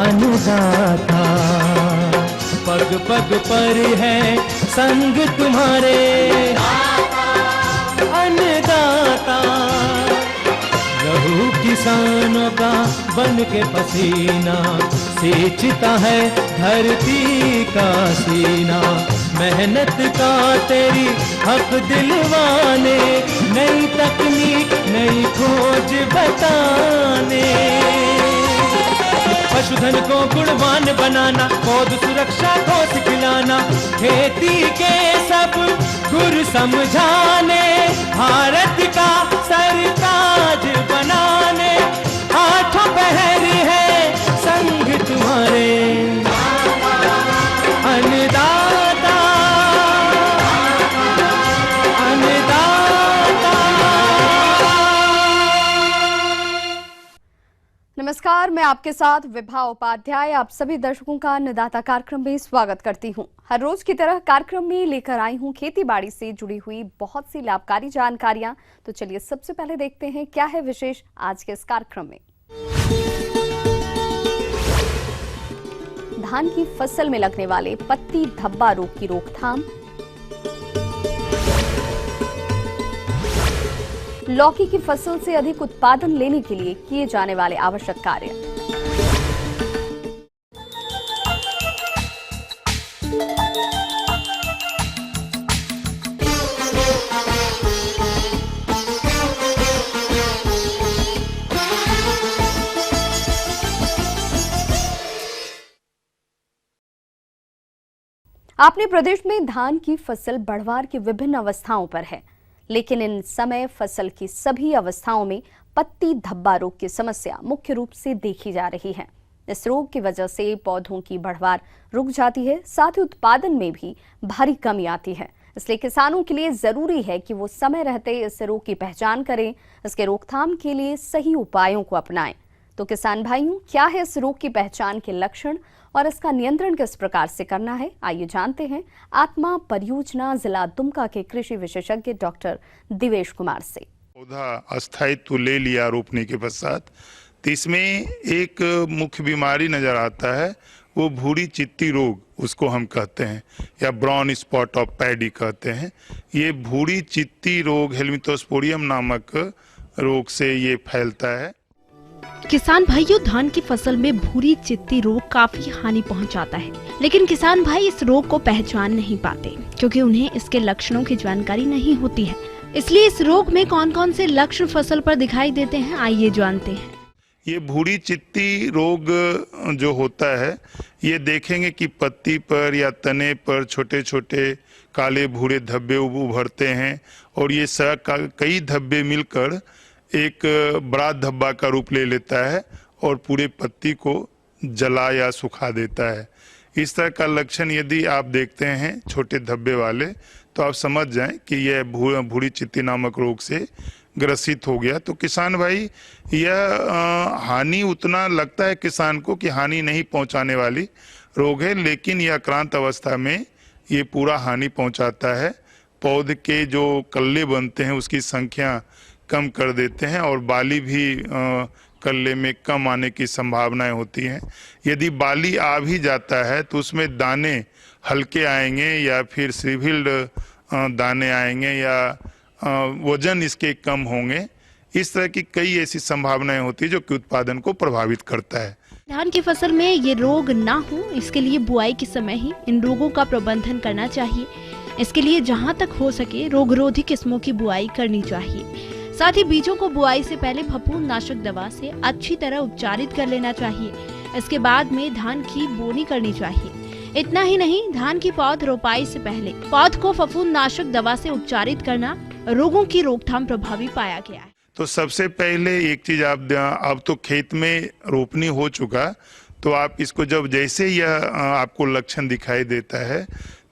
अन्नदाता, पग पग पर है संग तुम्हारे अन्नदाता। लहू किसानों का बन के पसीना सींचता है धरती का सीना। मेहनत का तेरी हक दिलवाने, नई तकनीक नई खोज बताने। पशुधन को गुणवान बनाना, पौध सुरक्षा को सिखलाना, खेती के सब गुर समझाने, भारत का सरताज बनाने। आठों पहर है संग तुम्हारे अन्नदाता, अन्नदाता। नमस्कार, मैं आपके साथ विभा उपाध्याय आप सभी दर्शकों का अन्नदाता कार्यक्रम में स्वागत करती हूं। हर रोज की तरह कार्यक्रम में लेकर आई हूं खेती बाड़ी से जुड़ी हुई बहुत सी लाभकारी जानकारियां। तो चलिए सबसे पहले देखते हैं क्या है विशेष आज के इस कार्यक्रम में। धान की फसल में लगने वाले पत्ती धब्बा रोग की रोकथाम, लौकी की फसल से अधिक उत्पादन लेने के लिए किए जाने वाले आवश्यक कार्य, अपने प्रदेश में धान की फसल बढ़वार की विभिन्न अवस्थाओं पर है, लेकिन इन समय फसल की सभी अवस्थाओं में पत्ती धब्बा रोग की समस्या मुख्य रूप से देखी जा रही है। इस रोग की वजह से पौधों की बढ़वार रुक जाती है, साथ ही उत्पादन में भी भारी कमी आती है। इसलिए किसानों के लिए जरूरी है कि वो समय रहते इस रोग की पहचान करें, इसके रोकथाम के लिए सही उपायों को अपनाएं। तो किसान भाइयों, क्या है इस रोग की पहचान के लक्षण और इसका नियंत्रण किस प्रकार से करना है, आइए जानते हैं आत्मा परियोजना जिला दुमका के कृषि विशेषज्ञ डॉक्टर दिवेश कुमार से। पौधा अस्थायित्व ले लिया रोपने के पश्चात, तो इसमें एक मुख्य बीमारी नजर आता है, वो भूरी चित्ती रोग उसको हम कहते हैं, या ब्राउन स्पॉट ऑफ पैडी कहते हैं। ये भूरी चित्ती रोग हेलमिंथोस्पोडियम नामक रोग से ये फैलता है। किसान भाइयों, धान की फसल में भूरी चित्ती रोग काफी हानि पहुंचाता है, लेकिन किसान भाई इस रोग को पहचान नहीं पाते क्योंकि उन्हें इसके लक्षणों की जानकारी नहीं होती है। इसलिए इस रोग में कौन कौन से लक्षण फसल पर दिखाई देते हैं, आइए जानते हैं। ये भूरी चित्ती रोग जो होता है, ये देखेंगे कि पत्ती पर या तने पर छोटे छोटे काले भूरे धब्बे उभरते हैं, और ये कई धब्बे मिलकर एक बड़ा धब्बा का रूप ले लेता है और पूरे पत्ती को जला या सुखा देता है। इस तरह का लक्षण यदि आप देखते हैं छोटे धब्बे वाले, तो आप समझ जाएं कि यह भूरी चित्ती नामक रोग से ग्रसित हो गया। तो किसान भाई, यह हानि उतना लगता है किसान को कि हानि नहीं पहुंचाने वाली रोग है, लेकिन यह आक्रांत अवस्था में ये पूरा हानि पहुंचाता है। पौध के जो कल्ले बनते हैं उसकी संख्या कम कर देते हैं, और बाली भी कल्ले में कम आने की संभावनाएं होती हैं। यदि बाली आ भी जाता है तो उसमें दाने हल्के आएंगे, या फिर श्रिविल्ड दाने आएंगे, या वजन इसके कम होंगे। इस तरह की कई ऐसी संभावनाएं होती है जो कि उत्पादन को प्रभावित करता है। धान की फसल में ये रोग ना हो, इसके लिए बुआई के समय ही इन रोगों का प्रबंधन करना चाहिए। इसके लिए जहाँ तक हो सके रोगरोधी किस्मों की बुआई करनी चाहिए। साथ ही बीजों को बुआई से पहले फफूंदनाशक दवा से अच्छी तरह उपचारित कर लेना चाहिए। इसके बाद में धान की बोनी करनी चाहिए। इतना ही नहीं, धान की पौध रोपाई से पहले पौध को फफूंदनाशक दवा से उपचारित करना रोगों की रोकथाम प्रभावी पाया गया है। तो सबसे पहले एक चीज अब तो खेत में रोपनी हो चुका, तो आप इसको जब जैसे यह आपको लक्षण दिखाई देता है,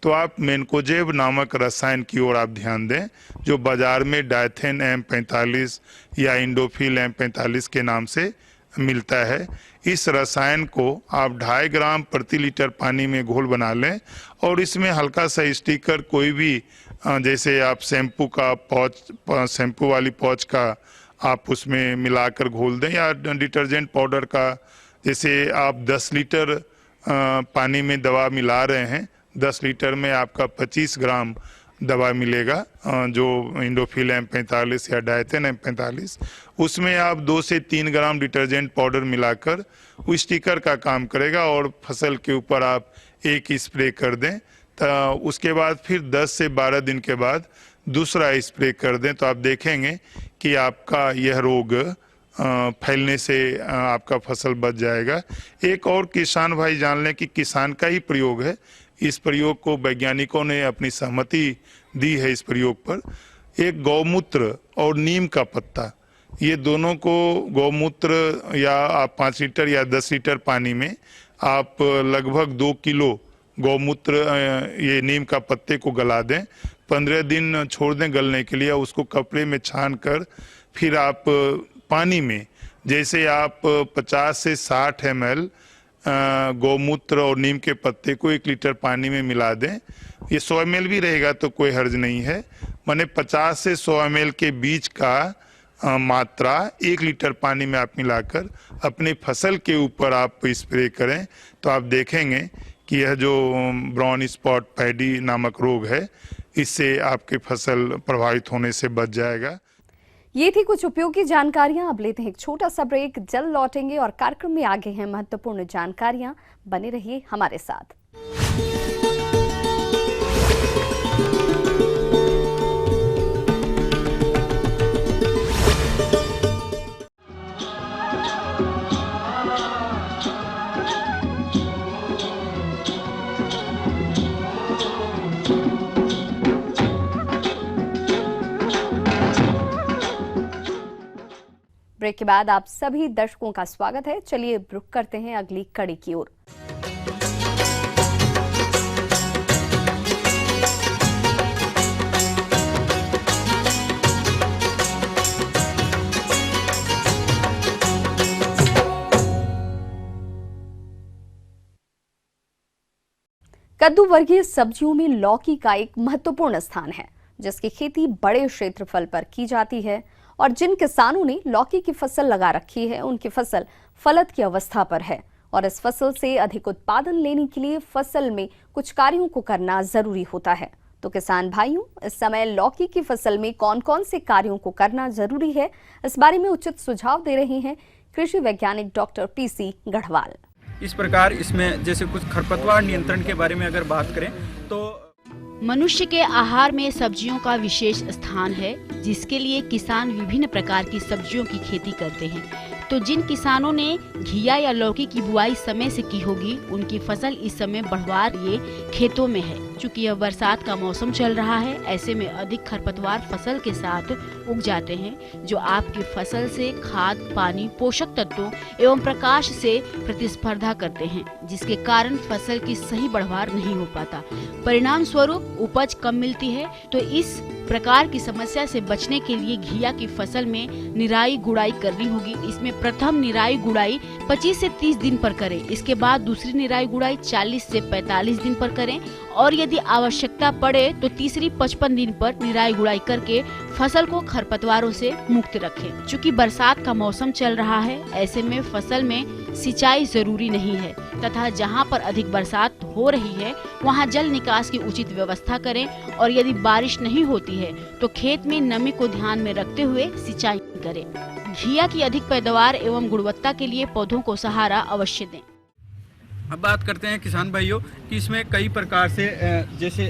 तो आप मेनकोजेब नामक रसायन की ओर आप ध्यान दें, जो बाजार में डायथेन M45 या इंडोफिल M45 के नाम से मिलता है। इस रसायन को आप 2.5 ग्राम प्रति लीटर पानी में घोल बना लें, और इसमें हल्का सा स्टिकर कोई भी, जैसे आप शैम्पू का पाउच, शैम्पू वाली पाउच का आप उसमें मिलाकर घोल दें, या डिटर्जेंट पाउडर का जैसे आप 10 लीटर पानी में दवा मिला रहे हैं, 10 लीटर में आपका 25 ग्राम दवा मिलेगा, जो इंडोफिल M45 या डायथेन M45। उसमें आप 2 से 3 ग्राम डिटर्जेंट पाउडर मिलाकर वो स्टिकर का काम करेगा और फसल के ऊपर आप एक स्प्रे कर दें। तो उसके बाद फिर 10 से 12 दिन के बाद दूसरा स्प्रे कर दें, तो आप देखेंगे कि आपका यह रोग फैलने से आपका फसल बच जाएगा। एक और किसान भाई जान लें कि किसान का ही प्रयोग है, इस प्रयोग को वैज्ञानिकों ने अपनी सहमति दी है इस प्रयोग पर। एक गौमूत्र और नीम का पत्ता, ये दोनों को गौमूत्र या आप 5 लीटर या 10 लीटर पानी में आप लगभग 2 किलो गौमूत्र ये नीम का पत्ते को गला दें, 15 दिन छोड़ दें गलने के लिए। उसको कपड़े में छान कर फिर आप पानी में, जैसे आप 50 से 60 ml गौमूत्र और नीम के पत्ते को 1 लीटर पानी में मिला दें। ये 100 ml भी रहेगा तो कोई हर्ज नहीं है, माने 50 से 100 ml के बीच का मात्रा 1 लीटर पानी में आप मिलाकर अपने फसल के ऊपर आप स्प्रे करें, तो आप देखेंगे कि यह जो ब्राउन स्पॉट पैडी नामक रोग है, इससे आपकी फसल प्रभावित होने से बच जाएगा। ये थी कुछ उपयोगी जानकारियां। अब लेते हैं एक छोटा सा ब्रेक, जल्द लौटेंगे और कार्यक्रम में आगे हैं महत्वपूर्ण जानकारियां। बने रहिए हमारे साथ। ब्रेक के बाद आप सभी दर्शकों का स्वागत है। चलिए रुक करते हैं अगली कड़ी की ओर। कद्दू वर्गीय सब्जियों में लौकी का एक महत्वपूर्ण स्थान है, जिसकी खेती बड़े क्षेत्रफल पर की जाती है। और जिन किसानों ने लौकी की फसल लगा रखी है, उनकी फसल फलत की अवस्था पर है और इस फसल से अधिक उत्पादन लेने के लिए फसल में कुछ कार्यों को करना जरूरी होता है। तो किसान भाइयों, इस समय लौकी की फसल में कौन कौन से कार्यों को करना जरूरी है, इस बारे में उचित सुझाव दे रहे हैं कृषि वैज्ञानिक डॉक्टर PC गढ़वाल। इस प्रकार इसमें जैसे कुछ खरपतवार नियंत्रण के बारे में अगर बात करें तो मनुष्य के आहार में सब्जियों का विशेष स्थान है, जिसके लिए किसान विभिन्न प्रकार की सब्जियों की खेती करते हैं। तो जिन किसानों ने घिया या लौकी की बुआई समय से की होगी, उनकी फसल इस समय बढ़वार ये खेतों में है। चूँकि यह बरसात का मौसम चल रहा है, ऐसे में अधिक खरपतवार फसल के साथ उग जाते हैं, जो आपकी फसल से खाद, पानी, पोषक तत्वों एवं प्रकाश से प्रतिस्पर्धा करते हैं, जिसके कारण फसल की सही बढ़वार नहीं हो पाता। परिणाम स्वरूप उपज कम मिलती है। तो इस प्रकार की समस्या से बचने के लिए घिया की फसल में निराई गुड़ाई करनी होगी। इसमें प्रथम निराई गुड़ाई 25 से 30 दिन पर करें। इसके बाद दूसरी निराई गुड़ाई 40 से 45 दिन पर करें और यदि आवश्यकता पड़े तो तीसरी 55 दिन पर निराई गुड़ाई करके फसल को खरपतवारों से मुक्त रखें। चूँकि बरसात का मौसम चल रहा है, ऐसे में फसल में सिंचाई जरूरी नहीं है तथा जहां पर अधिक बरसात हो रही है वहां जल निकास की उचित व्यवस्था करें और यदि बारिश नहीं होती है तो खेत में नमी को ध्यान में रखते हुए सिंचाई करें। घिया की अधिक पैदावार एवं गुणवत्ता के लिए पौधों को सहारा अवश्य दें। अब बात करते हैं किसान भाइयों कि इसमें कई प्रकार से जैसे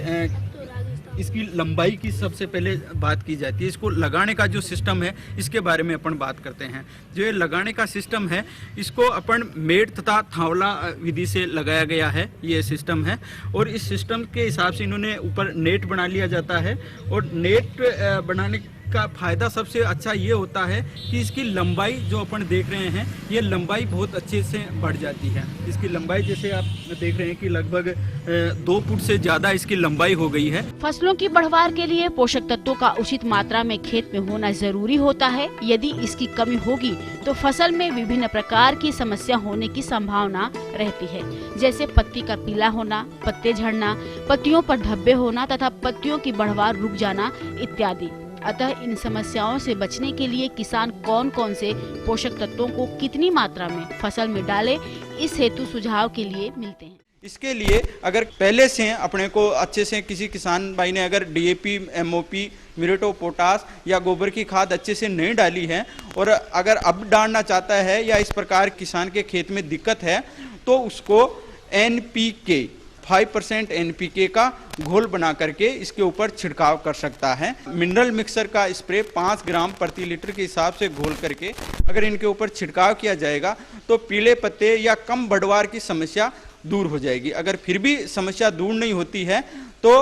इसकी लंबाई की सबसे पहले बात की जाती है। इसको लगाने का जो सिस्टम है, इसके बारे में अपन बात करते हैं। जो ये लगाने का सिस्टम है, इसको अपन मेड़ तथा थावला विधि से लगाया गया है, ये सिस्टम है। और इस सिस्टम के हिसाब से इन्होंने ऊपर नेट बना लिया जाता है। और नेट बनाने का फायदा सबसे अच्छा ये होता है कि इसकी लंबाई जो अपन देख रहे हैं, ये लंबाई बहुत अच्छे से बढ़ जाती है। इसकी लंबाई जैसे आप देख रहे हैं कि लगभग 2 फुट से ज्यादा इसकी लंबाई हो गई है। फसलों की बढ़वार के लिए पोषक तत्वों का उचित मात्रा में खेत में होना जरूरी होता है। यदि इसकी कमी होगी तो फसल में विभिन्न प्रकार की समस्या होने की संभावना रहती है, जैसे पत्ती का पीला होना, पत्ते झड़ना, पत्तियों पर धब्बे होना तथा पत्तियों की बढ़वार रुक जाना इत्यादि। अतः इन समस्याओं से बचने के लिए किसान कौन कौन से पोषक तत्वों को कितनी मात्रा में फसल में डाले, इस हेतु सुझाव के लिए मिलते हैं। इसके लिए अगर पहले से अपने को अच्छे से किसी किसान भाई ने अगर डीएपी, एमओपी, म्यूरेट पोटास या गोबर की खाद अच्छे से नहीं डाली है और अगर अब डालना चाहता है या इस प्रकार किसान के खेत में दिक्कत है तो उसको एनपीके 5% एनपीके का घोल बना करके इसके ऊपर छिड़काव कर सकता है। मिनरल मिक्सर का स्प्रे 5 ग्राम प्रति लीटर के हिसाब से घोल करके अगर इनके ऊपर छिड़काव किया जाएगा तो पीले पत्ते या कम बढ़वार की समस्या दूर हो जाएगी। अगर फिर भी समस्या दूर नहीं होती है तो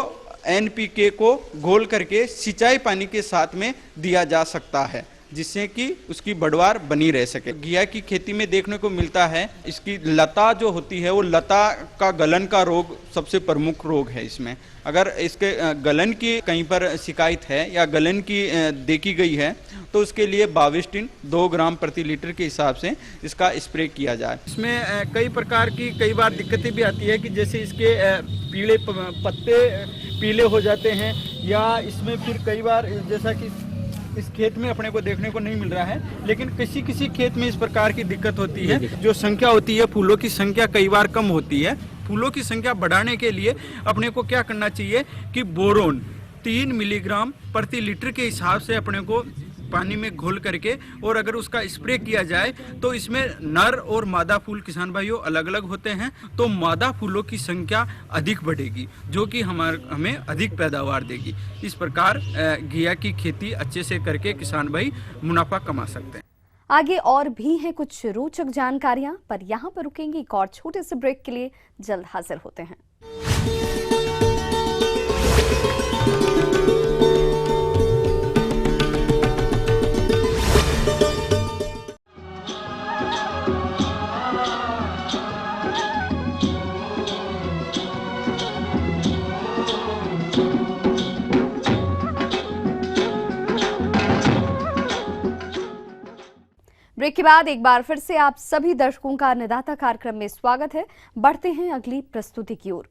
एनपीके को घोल करके सिंचाई पानी के साथ में दिया जा सकता है, जिससे कि उसकी बढ़वार बनी रह सके। घिया की खेती में देखने को मिलता है इसकी लता जो होती है वो लता का गलन का रोग सबसे प्रमुख रोग है। इसमें अगर इसके गलन की कहीं पर शिकायत है या गलन की देखी गई है तो उसके लिए बाविस्टिन 2 ग्राम प्रति लीटर के हिसाब से इसका स्प्रे किया जाए। इसमें कई प्रकार की कई बार दिक्कतें भी आती है कि जैसे इसके पीले पत्ते पीले हो जाते हैं या इसमें फिर कई बार जैसा कि इस खेत में अपने को देखने को नहीं मिल रहा है, लेकिन किसी किसी खेत में इस प्रकार की दिक्कत होती है। जो संख्या होती है फूलों की संख्या कई बार कम होती है। फूलों की संख्या बढ़ाने के लिए अपने को क्या करना चाहिए कि बोरोन 3 मिलीग्राम प्रति लीटर के हिसाब से अपने को पानी में घोल करके और अगर उसका स्प्रे किया जाए तो इसमें नर और मादा फूल किसान भाइयों अलग अलग होते हैं, तो मादा फूलों की संख्या अधिक बढ़ेगी जो कि हमें अधिक पैदावार देगी। इस प्रकार घिया की खेती अच्छे से करके किसान भाई मुनाफा कमा सकते हैं। आगे और भी हैं कुछ रोचक जानकारियां, पर यहाँ पर रुकेंगे एक और छोटे से ब्रेक के लिए। जल्द हाजिर होते हैं। ब्रेक के बाद एक बार फिर से आप सभी दर्शकों का अन्नदाता कार्यक्रम में स्वागत है। बढ़ते हैं अगली प्रस्तुति की ओर।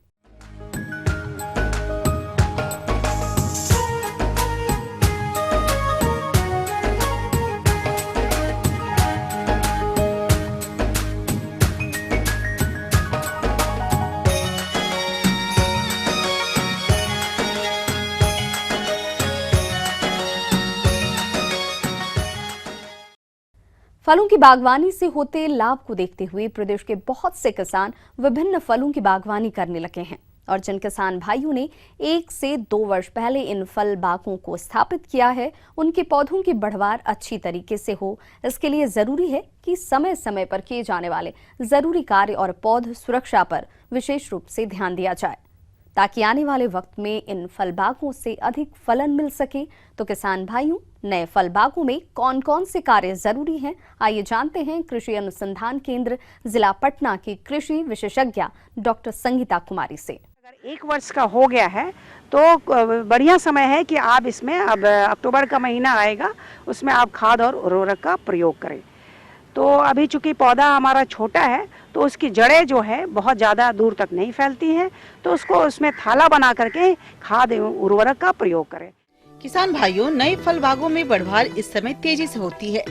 फलों की बागवानी से होते लाभ को देखते हुए प्रदेश के बहुत से किसान विभिन्न फलों की बागवानी करने लगे हैं और जिन किसान भाइयों ने 1 से 2 वर्ष पहले इन फल बागों को स्थापित किया है, उनके पौधों की बढ़वार अच्छी तरीके से हो, इसके लिए जरूरी है कि समय समय पर किए जाने वाले जरूरी कार्य और पौध सुरक्षा पर विशेष रूप से ध्यान दिया जाए ताकि आने वाले वक्त में इन फल बागों से अधिक फलन मिल सके। तो किसान भाइयों, नए फल बागों में कौन कौन से कार्य जरूरी हैं, आइए जानते हैं कृषि अनुसंधान केंद्र जिला पटना की कृषि विशेषज्ञ डॉक्टर संगीता कुमारी से। अगर 1 वर्ष का हो गया है तो बढ़िया समय है कि आप इसमें अब अक्टूबर का महीना आएगा, उसमें आप खाद और उर्वरक का प्रयोग करें। तो अभी चूंकि पौधा हमारा छोटा है तो उसकी जड़ें जो है बहुत ज़्यादा दूर तक नहीं फैलती हैं, तो उसको उसमें थाला बना करके खाद एवं उर्वरक का प्रयोग करें। किसान भाइयों, नए फल बागों में बढ़वार इस समय तेजी से होती है,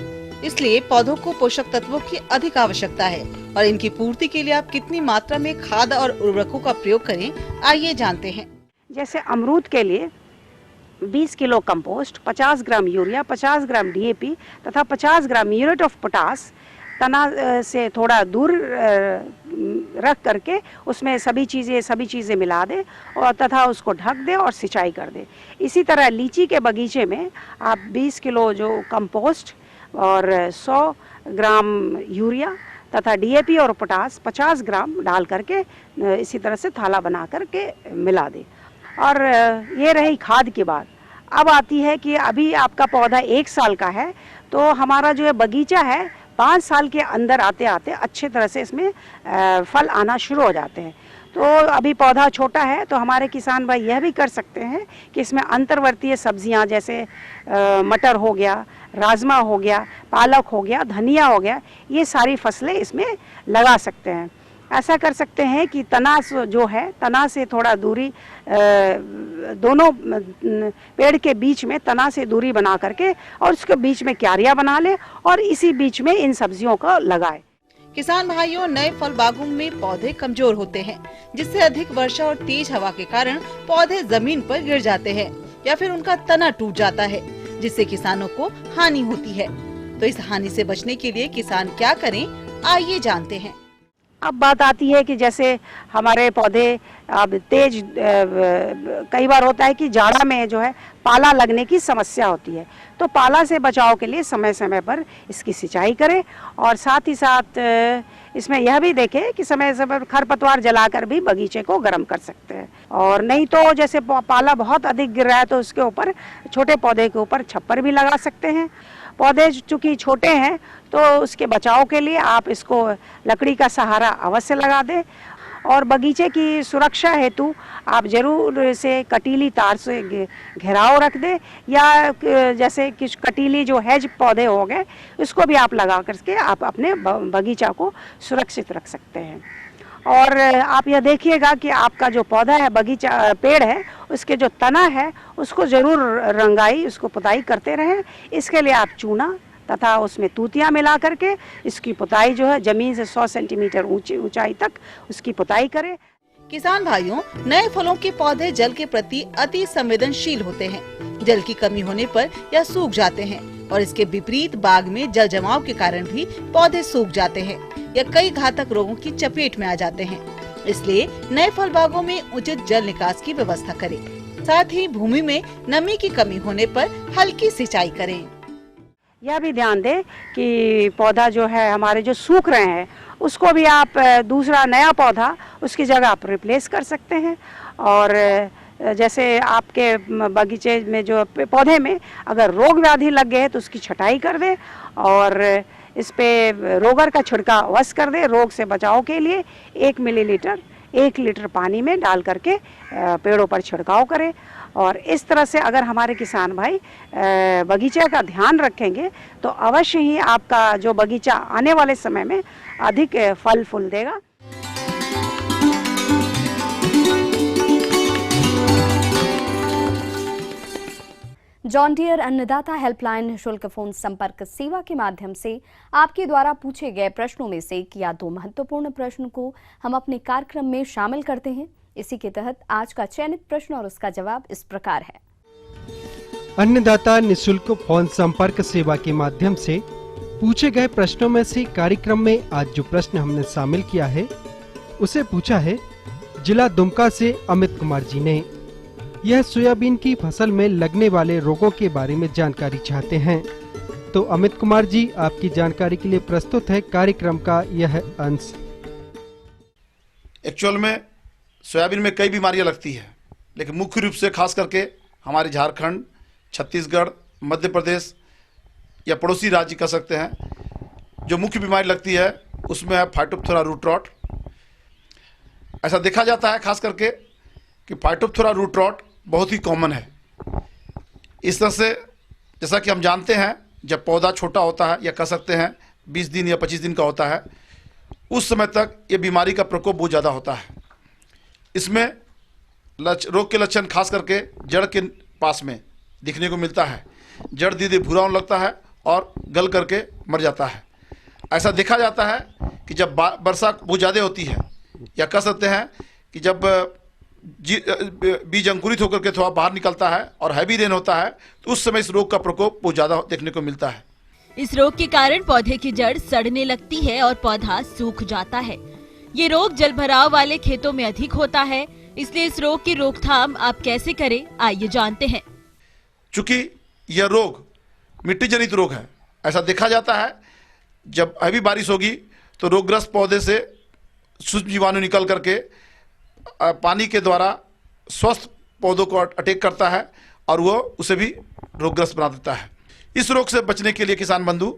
इसलिए पौधों को पोषक तत्वों की अधिक आवश्यकता है और इनकी पूर्ति के लिए आप कितनी मात्रा में खाद और उर्वरकों का प्रयोग करें, आइए जानते हैं। जैसे अमरूद के लिए 20 किलो कंपोस्ट, 50 ग्राम यूरिया, 50 ग्राम डीएपी तथा 50 ग्राम म्यूरेट ऑफ पोटास तना से थोड़ा दूर रख करके उसमें सभी चीज़ें मिला दे और तथा उसको ढक दे और सिंचाई कर दे। इसी तरह लीची के बगीचे में आप 20 किलो जो कंपोस्ट और 100 ग्राम यूरिया तथा डीएपी और पोटास 50 ग्राम डाल करके इसी तरह से थाला बना करके मिला दे। और ये रही खाद की बात। अब आती है कि अभी आपका पौधा 1 साल का है तो हमारा जो है बगीचा है 5 साल के अंदर आते आते अच्छे तरह से इसमें फल आना शुरू हो जाते हैं। तो अभी पौधा छोटा है तो हमारे किसान भाई यह भी कर सकते हैं कि इसमें अंतर्वर्तीय सब्जियां जैसे मटर हो गया, राजमा हो गया, पालक हो गया, धनिया हो गया, ये सारी फसलें इसमें लगा सकते हैं। ऐसा कर सकते हैं कि तना जो है, तना से थोड़ा दूरी, दोनों पेड़ के बीच में तना से दूरी बना करके और उसके बीच में क्यारियां बना ले और इसी बीच में इन सब्जियों को लगाए। किसान भाइयों, नए फल बागों में पौधे कमजोर होते हैं, जिससे अधिक वर्षा और तेज हवा के कारण पौधे जमीन पर गिर जाते हैं या फिर उनका तना टूट जाता है, जिससे किसानों को हानि होती है। तो इस हानि से बचने के लिए किसान क्या करें, आइए जानते हैं। अब बात आती है कि जैसे हमारे पौधे अब तेज, कई बार होता है कि जाड़ा में जो है पाला लगने की समस्या होती है, तो पाला से बचाव के लिए समय समय पर इसकी सिंचाई करें और साथ ही साथ इसमें यह भी देखें कि समय समय पर खरपतवार जलाकर भी बगीचे को गर्म कर सकते हैं। और नहीं तो जैसे पाला बहुत अधिक गिर रहा है तो उसके ऊपर, छोटे पौधे के ऊपर छप्पर भी लगा सकते हैं। पौधे चूँकि छोटे हैं तो उसके बचाव के लिए आप इसको लकड़ी का सहारा अवश्य लगा दें और बगीचे की सुरक्षा हेतु आप जरूर इसे कटीली तार से घेराव रख दें या जैसे कि कटीली जो हेज पौधे हो गए उसको भी आप लगा करके आप अपने बगीचा को सुरक्षित रख सकते हैं। और आप यह देखिएगा कि आपका जो पौधा है, बगीचा पेड़ है, उसके जो तना है उसको ज़रूर रंगाई, उसको पुताई करते रहें। इसके लिए आप चूना तथा उसमें तूतियाँ मिला करके इसकी पुताई जो है ज़मीन से 100 सेंटीमीटर ऊंचाई तक उसकी पुताई करें। किसान भाइयों, नए फलों के पौधे जल के प्रति अति संवेदनशील होते हैं। जल की कमी होने पर यह सूख जाते हैं और इसके विपरीत बाग में जल जमाव के कारण भी पौधे सूख जाते हैं या कई घातक रोगों की चपेट में आ जाते हैं। इसलिए नए फल बागों में उचित जल निकास की व्यवस्था करें। साथ ही भूमि में नमी की कमी होने पर हल्की सिंचाई करें। यह भी ध्यान दें कि पौधा जो है हमारे जो सूख रहे हैं उसको भी आप दूसरा नया पौधा उसकी जगह आप रिप्लेस कर सकते हैं। और जैसे आपके बगीचे में जो पौधे में अगर रोग व्याधि लग गए तो उसकी छटाई कर दें और इस पे रोगर का छिड़काव अवश्य कर दें। रोग से बचाव के लिए 1 मिलीलीटर 1 लीटर पानी में डाल करके पेड़ों पर छिड़काव करें। और इस तरह से अगर हमारे किसान भाई बगीचे का ध्यान रखेंगे तो अवश्य ही आपका जो बगीचा आने वाले समय में अधिक फल फूल देगा। जॉन डियर अन्नदाता हेल्पलाइन निःशुल्क फोन संपर्क सेवा के माध्यम से आपके द्वारा पूछे गए प्रश्नों में से एक या दो महत्वपूर्ण प्रश्न को हम अपने कार्यक्रम में शामिल करते हैं। इसी के तहत आज का चयनित प्रश्न और उसका जवाब इस प्रकार है। अन्नदाता निःशुल्क फोन संपर्क सेवा के माध्यम से पूछे गए प्रश्नों में से कार्यक्रम में आज जो प्रश्न हमने शामिल किया है उसे पूछा है जिला दुमका से अमित कुमार जी ने। यह सोयाबीन की फसल में लगने वाले रोगों के बारे में जानकारी चाहते हैं। तो अमित कुमार जी, आपकी जानकारी के लिए प्रस्तुत है कार्यक्रम का यह अंश। एक्चुअल में सोयाबीन में कई बीमारियां लगती है, लेकिन मुख्य रूप से खास करके हमारे झारखंड, छत्तीसगढ़, मध्य प्रदेश या पड़ोसी राज्य कह सकते हैं, जो मुख्य बीमारी लगती है उसमें है फाइटोप्थोरा रूट रॉट। ऐसा देखा जाता है खास करके कि फाइटोप्थोरा रूट रॉट बहुत ही कॉमन है। इस तरह से जैसा कि हम जानते हैं, जब पौधा छोटा होता है या कह सकते हैं 20 दिन या 25 दिन का होता है, उस समय तक ये बीमारी का प्रकोप बहुत ज़्यादा होता है। इसमें रोग के लक्षण खास करके जड़ के पास में दिखने को मिलता है। जड़ धीरे भूरा होने लगता है और गल करके मर जाता है। ऐसा देखा जाता है कि जब वर्षा बहुत ज़्यादा होती है या कह सकते हैं कि जब बीज अंकुरित होकर के थोड़ा बाहर निकलता है और हैवी रेन होता है, तो उस समय इस रोग का प्रकोप बहुत ज़्यादा देखने को मिलता है। इस रोग के कारण पौधे की जड़ सड़ने लगती है और पौधा सूख जाता है। ये रोग जलभराव वाले खेतों में अधिक होता है, इसलिए इस रोग की रोकथाम आप कैसे करें, आइए जानते हैं। चूंकि यह रोग मिट्टी जनित रोग है, ऐसा देखा जाता है जब हैवी बारिश होगी तो रोगग्रस्त पौधे से सूक्ष्म जीवाणु निकल करके पानी के द्वारा स्वस्थ पौधों को अटैक करता है और वो उसे भी रोगग्रस्त बना देता है। इस रोग से बचने के लिए किसान बंधु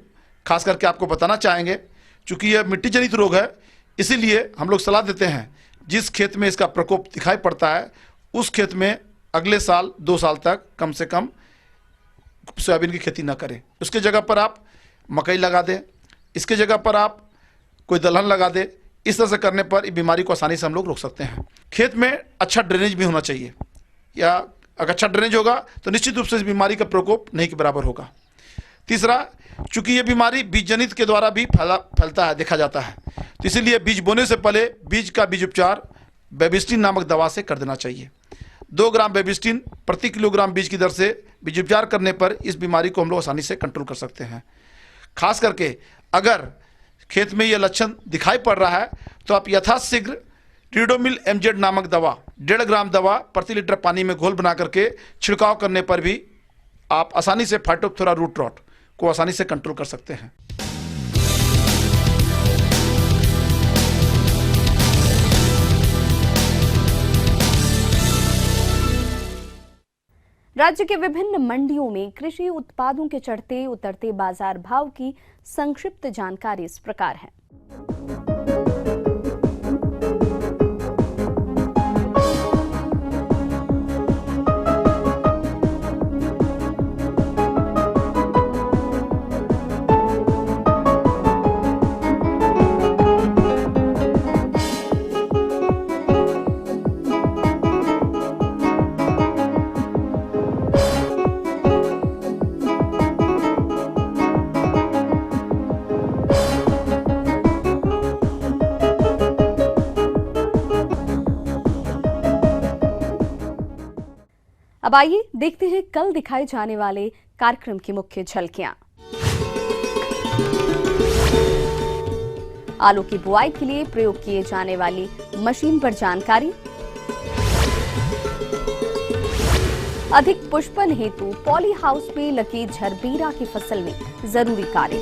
खास करके आपको बताना चाहेंगे, चूंकि यह मिट्टी जनित रोग है, इसीलिए हम लोग सलाह देते हैं जिस खेत में इसका प्रकोप दिखाई पड़ता है उस खेत में अगले साल 2 साल तक कम से कम सोयाबीन की खेती ना करें। उसके जगह पर आप मकई लगा दें, इसके जगह पर आप कोई दलहन लगा दें इस तरह से करने पर इस बीमारी को आसानी से हम लोग रोक सकते हैं। खेत में अच्छा ड्रेनेज भी होना चाहिए, या अगर अच्छा ड्रेनेज होगा तो निश्चित रूप से इस बीमारी का प्रकोप नहीं के बराबर होगा। तीसरा, चूंकि ये बीमारी बीज जनित के द्वारा भी फैलता है, देखा जाता है, तो इसीलिए बीज बोने से पहले बीज का बीज उपचार बेबिस्टिन नामक दवा से कर देना चाहिए। 2 ग्राम बेबिस्टिन प्रति किलोग्राम बीज की दर से बीज उपचार करने पर इस बीमारी को हम लोग आसानी से कंट्रोल कर सकते हैं। खास करके अगर खेत में ये लक्षण दिखाई पड़ रहा है तो आप यथाशीघ्र ट्रिडोमिल MZ नामक दवा 1.5 ग्राम दवा प्रति लीटर पानी में घोल बना करके छिड़काव करने पर भी आप आसानी से फाइटोप्थोरा रूट रॉट को आसानी से कंट्रोल कर सकते हैं। राज्य के विभिन्न मंडियों में कृषि उत्पादों के चढ़ते उतरते बाजार भाव की संक्षिप्त जानकारी इस प्रकार है। अब आइए देखते हैं कल दिखाए जाने वाले कार्यक्रम की मुख्य झलकियां। आलू की बुआई के लिए प्रयोग किए जाने वाली मशीन पर जानकारी, अधिक पुष्पन हेतु पॉली हाउस में लगे झरबीरा की फसल में जरूरी कार्य।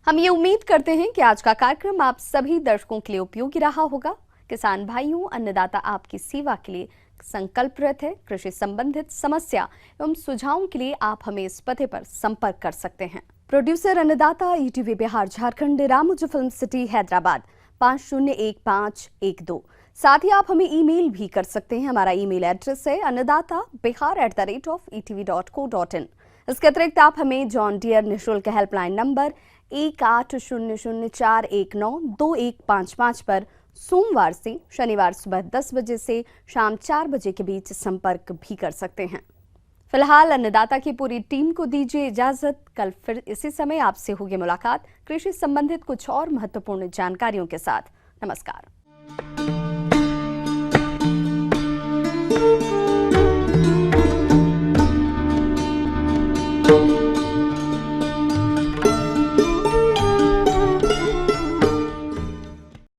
हम ये उम्मीद करते हैं कि आज का कार्यक्रम आप सभी दर्शकों के लिए उपयोगी रहा होगा। किसान भाइयों, अन्नदाता आपकी सेवा के लिए संकल्परत है। कृषि संबंधित समस्या एवं सुझावों के लिए आप हमें इस पते पर संपर्क कर सकते हैं। प्रोड्यूसर अन्नदाता, ETV Bihar Jharkhand, Ramoji film city, Hyderabad 501512। साथ ही आप हमें ईमेल भी कर सकते हैं। हमारा ईमेल एड्रेस है annadatabihar@etv.co.in। इसके अतिरिक्त आप हमें जॉन डियर निःशुल्क हेल्पलाइन नंबर 180041922155 पर सोमवार से शनिवार सुबह 10 बजे से शाम 4 बजे के बीच संपर्क भी कर सकते हैं। फिलहाल अन्नदाता की पूरी टीम को दीजिए इजाजत। कल फिर इसी समय आपसे होगी मुलाकात कृषि संबंधित कुछ और महत्वपूर्ण जानकारियों के साथ। नमस्कार।